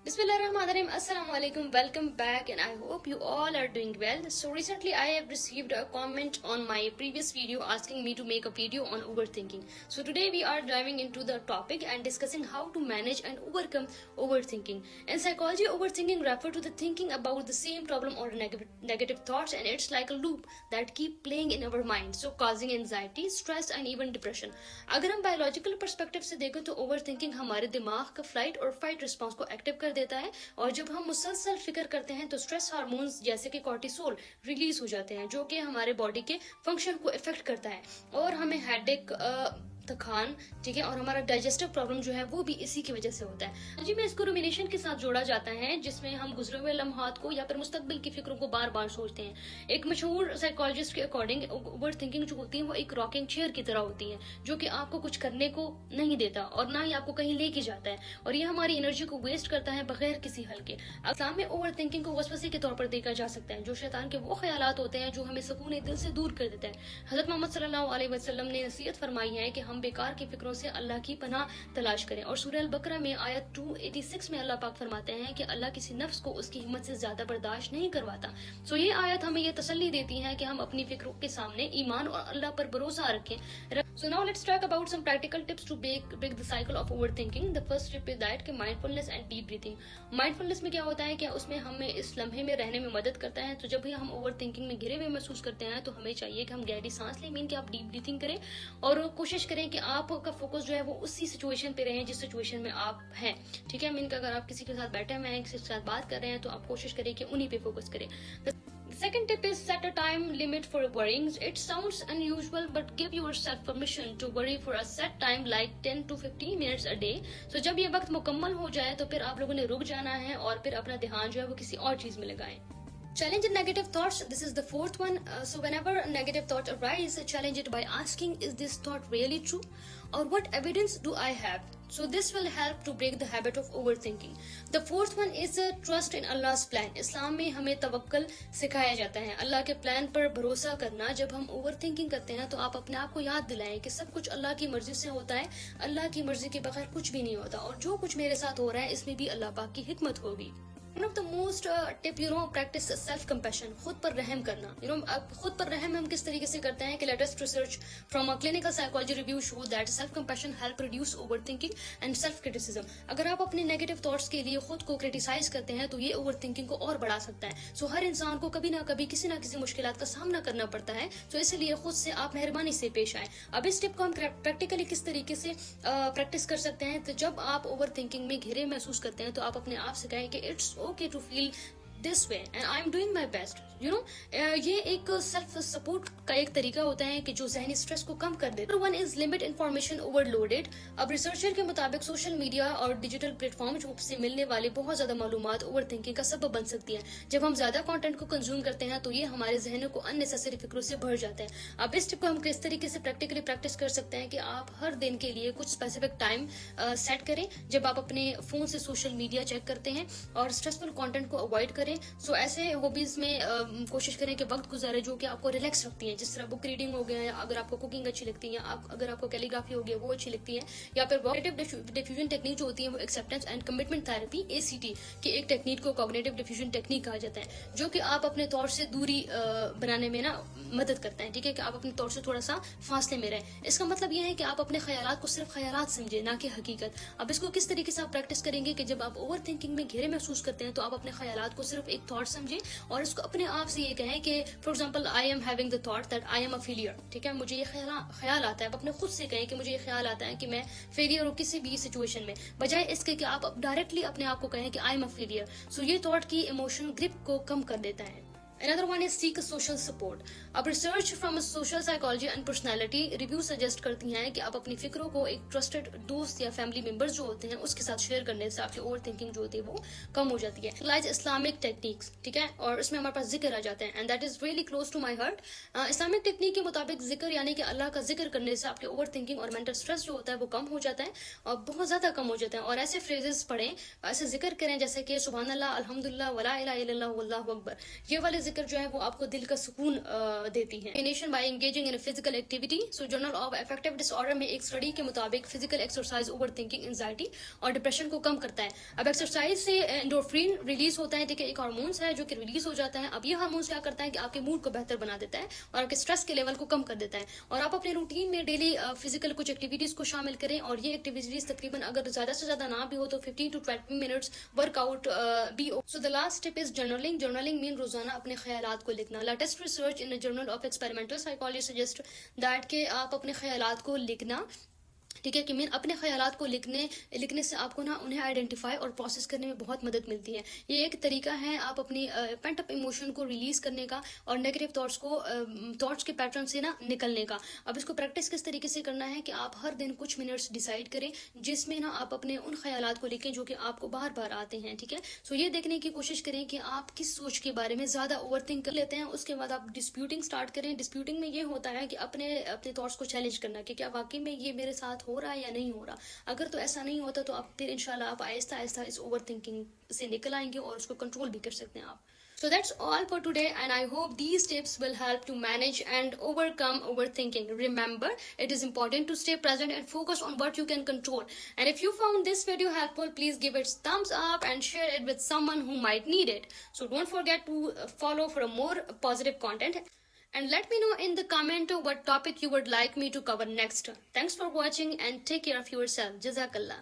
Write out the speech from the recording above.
Bismillahirrahmanirrahim. Assalamu alaikum. Welcome back, and I hope you all are doing well. So recently I have received a comment on my previous video asking me to make a video on overthinking. So today we are diving into the topic and discussing how to manage and overcome overthinking. In psychology, overthinking refers to the thinking about the same problem or negative thoughts, and it's like a loop that keep playing in our mind, so causing anxiety, stress and even depression. अगर हम biological perspective से देखें तो over thinking हमारे दिमाग का flight और fight response को एक्टिव कर देता है, और जब हम मुसलसल फिक्र करते हैं तो स्ट्रेस हार्मोन्स जैसे कि कॉर्टिसोल रिलीज हो जाते हैं, जो कि हमारे बॉडी के फंक्शन को इफेक्ट करता है और हमें हेडेक, थकान, ठीक है, और हमारा डाइजेस्टिव प्रॉब्लम जो है वो भी इसी की वजह से होता है। जी में इसको रुमिनेशन के साथ जोड़ा जाता है, जिसमें हम गुजरे हुए लम्हात को या फिर मुस्तकबिल की फिक्रों को बार बार सोचते हैं। एक मशहूर साइकोलॉजिस्ट के अकॉर्डिंग ओवर थिंकिंग जो होती है वो एक रॉकिंग चेयर की तरह होती है, जो कि आपको कुछ करने को नहीं देता और ना ही आपको कहीं लेके जाता है, और ये हमारी एनर्जी को वेस्ट करता है बगैर किसी हल के। इस्लाम में ओवर थिंकिंग को वसवसे के तौर पर देखा जा सकता है, जो शैतान के वो ख्यालात होते हैं जो हमें सुकून दिल से दूर कर देता है। हज़रत मोहम्मद सल्लल्लाहु अलैहि वसल्लम ने नसीहत फरमाई है कि हम बेकार की फिक्रों से अल्लाह की पनाह तलाश करें, और सूरह अल बकरा में आयत 286 में अल्लाह पाक फरमाते हैं कि अल्लाह किसी नफ्स को उसकी हिम्मत से ज्यादा बर्दाश्त नहीं करवाता। सो ये आयत हमें ये तसल्ली देती है कि हम अपनी फिक्रों के सामने ईमान और अल्लाह पर भरोसा रखें। So now let's talk about some practical tips to break the cycle of overthinking. The first tip is that कि mindfulness and deep breathing. Mindfulness में क्या होता है कि उसमें हमें इस लम्हे में रहने में मदद करता है। तो जब भी हम overthinking में घिरे हुए महसूस करते हैं तो हमें चाहिए कि हम गहरी सांस लें, मीन कि आप डीप ब्रीथिंग करें और कोशिश करें कि आपका फोकस जो है वो उसी सिचुएशन पे रहे जिस सिचुएशन में आप हैं, ठीक है। मीन कि अगर आप किसी के साथ बैठे हुए हैं, किसी के साथ बात कर रहे हैं, तो आप कोशिश करें कि उन्हीं पे फोकस करें। The second tip is set a time limit for worrying. It sounds unusual, but give yourself permission to worry for a set time, like 10 to 15 minutes a day. So जब ये वक्त मुकम्मल हो जाए तो फिर आप लोगों ने रुक जाना है और फिर अपना ध्यान जो है वो किसी और चीज में लगाएं। Challenge negative thoughts. This is the fourth one. So whenever a negative thought arises, challenge it by asking, is this thought really true? Or what evidence do I have? So this will help to break the habit of overthinking. The fourth one is trust in Allah's plan. इस्लाम में हमें तवक्कल सिखाया जाता है, अल्लाह के plan पर भरोसा करना। जब हम ओवर थिंकिंग करते हैं तो आप अपने आप को याद दिलाएं कि सब कुछ अल्लाह की मर्जी से होता है, अल्लाह की मर्जी के बगैर कुछ भी नहीं होता, और जो कुछ मेरे साथ हो रहा है इसमें भी अल्लाह पाक की हिकमत होगी। One of the most tip, practice self compassion. खुद पर रहम करना। अब खुद पर रहम हम किस तरीके से करते हैं कि latest research from a clinical psychology review show that self compassion help reduce overthinking and self criticism. अगर आप अपने negative thoughts के लिए खुद को criticize करते हैं तो ये overthinking को और बढ़ा सकता है। So हर इंसान को कभी ना कभी किसी ना किसी मुश्किलात का सामना करना पड़ता है, तो इसलिए खुद से आप मेहरबानी से पेश आए। अब इस टिप को हम प्रैक्टिकली किस तरीके से प्रैक्टिस कर सकते हैं, तो जब आप ओवरथिंकिंग में घिरे महसूस करते हैं तो आप अपने आप से कहें कि it's okay to feel this way and I am doing my best. ये एक सेल्फ सपोर्ट का एक तरीका होता है कि जो ज़हनी स्ट्रेस को कम कर देता है। One is limit information overloaded. अब रिसर्चर के मुताबिक सोशल मीडिया और डिजिटल प्लेटफॉर्म से मिलने वाली बहुत ज्यादा मालूमात ओवरथिंकिंग का सबब बन सकती है। जब हम ज्यादा कंटेंट को कंज्यूम करते हैं तो ये हमारे जहनों को अननेसेसरी फिक्रों से भर जाता है। अब इस टिप को हम किस तरीके से प्रैक्टिकली प्रैक्टिस कर सकते हैं कि आप हर दिन के लिए कुछ स्पेसिफिक टाइम सेट करें जब आप अपने फोन से सोशल मीडिया चेक करते हैं, और स्ट्रेसफुल कंटेंट को अवॉइड करें। सो ऐसे हॉबीज में कोशिश करें कि वक्त गुजारे जो कि आपको रिलैक्स रखती हैं, जिस तरह बुक रीडिंग हो गया, या अगर आपको कुकिंग अच्छी लगती है, अगर आपको कैलीग्राफी हो गया वो अच्छी लगती है, या फिर कॉग्निटिव डिफ्यूजन टेक्निक जो होती है वो acceptance and commitment therapy ACT की एक टेक्निक को कॉग्निटिव डिफ्यूजन टेक्निक कहा जाता है, जो कि आप अपने तौर से दूरी बनाने में ना मदद करता है, ठीक है, कि आप अपने तौर से थोड़ा सा फासले में रहें। इसका मतलब यह है कि आप अपने ख्यालात को सिर्फ ख्यालात समझे, ना कि हकीकत। अब इसको किस तरीके से आप प्रैक्टिस करेंगे कि जब आप ओवर थिंकिंग में घेरे महसूस करते हैं तो आप अपने ख्यालात को सिर्फ एक थॉट समझें और इसको अपने आप से ये कहें कि for example I am having the thought that I am a failure, ठीक है, मुझे ये ख्याल आता है। आप अपने खुद से कहें कि मुझे ये ख्याल आता है कि मैं फेलियर हूँ किसी भी सिचुएशन में, बजाय इसके कि आप डायरेक्टली अपने आप को कहें कि आई एम अ फेलियर। सो ये थॉट की इमोशन ग्रिप को कम कर देता है। Another one is seek social support. अब research from social psychology and personality review suggest करती हैं कि आप अपनी फिक्रों को एक ट्रस्टेड दोस्त या फैमिली मेंबर्स जो होते हैं उसके साथ शेयर करने से आपकी ओवर थिंकिंग जो होती है वो कम हो जाती है। लाइक इस्लामिक टेक्निक्स, ठीक है, और इसमें हमारे पास जिक्र आ जाते हैं, and that is really close to my heart. Islamic technique के मुताबिक जिक्र यानी कि अल्लाह का जिक्र करने से आपके ओवर थिंकिंग और मेंटल स्ट्रेस जो होता है वो कम हो जाता है, और बहुत ज्यादा कम हो जाता है। और ऐसे फ्रेजेस पढ़ें, ऐसे जिक्र करें जैसे कि सुभान अल्लाह, अल्हम्दुलिल्लाह, वला इलाहा इल्लल्लाह, वल्लाहु अकबर। ये वाले ذکر جو ہے وہ آپ کو دل کا سکون دیتی ہے. Elimination by engaging in a physical activity. So Journal of Affective Disorder میں ایک اسٹڈی کے مطابق physical exercise over thinking, anxiety اور ڈپریشن کو کم کرتا ہے. اب ایکسرسائز سے انڈورفین ریلیز ہوتا ہے، دیکھیں ایک ہارمونس ہے جو کہ ریلیز ہو جاتا ہے. اب یہ ہارمونس کیا کرتا ہے کہ آپ کے موڈ کو بہتر بنا دیتا ہے اور آپ کے اسٹریس کے لیول کو کم کر دیتا ہے. اور آپ اپنے روٹین میں ڈیلی فزیکل کچھ ایکٹیویٹیز کو شامل کریں، اور یہ ایکٹیویٹیز تقریباً اگر زیادہ سے زیادہ نہ بھی ہو تو 15 to 20 منٹس ورک آؤٹ بھی ہو. So the last step is journaling. Journaling مین روزانہ اپنے خیالات کو لکھنا. Latest research in journal of experimental psychology suggest that کہ آپ اپنے خیالات کو لکھنا، ٹھیک ہے، کہ مین اپنے خیالات کو لکھنے سے آپ کو نا انہیں آئیڈینٹیفائی اور پروسیس کرنے میں بہت مدد ملتی ہے. یہ ایک طریقہ ہے آپ اپنی پینٹ اپ ایموشن کو ریلیز کرنے کا اور نیگیٹو تھاٹس کے پیٹرن سے نا نکلنے کا. اب اس کو پریکٹس کس طریقے سے کرنا ہے کہ آپ ہر دن کچھ منٹس ڈیسائیڈ کریں جس میں نا آپ اپنے ان خیالات کو لکھیں جو کہ آپ کو بار بار آتے ہیں. ٹھیک ہے، سو یہ دیکھنے کی کوشش کریں کہ آپ کس سوچ کے بارے میں زیادہ اوور تھنک کر لیتے ہیں. اس کے بعد آپ ڈسپیوٹنگ اسٹارٹ کریں. ڈسپیوٹنگ میں یہ ہوتا ہے کہ اپنے تھاٹس کو چیلنج کرنا کہ کیا واقعی میں یہ میرے ساتھ ہو رہا ہے یا نہیں ہو رہا. اگر تو ایسا نہیں ہوتا تو آپ پھر انشاءاللہ آپ آہستہ آہستہ اس اوور تھنکنگ سے نکل آئیں گے اور اس کو کنٹرول بھی کر سکتے ہیں آپ. So that's all for today, and I hope these tips will help to manage and overcome overthinking. Remember, it is important to stay present and focus on what you can control. And if you found this video helpful, please give it thumbs up and share it with someone who might need it. So don't forget to follow for more positive content. And let me know in the comment what topic you would like me to cover next. Thanks for watching and take care of yourself. Jazakallah.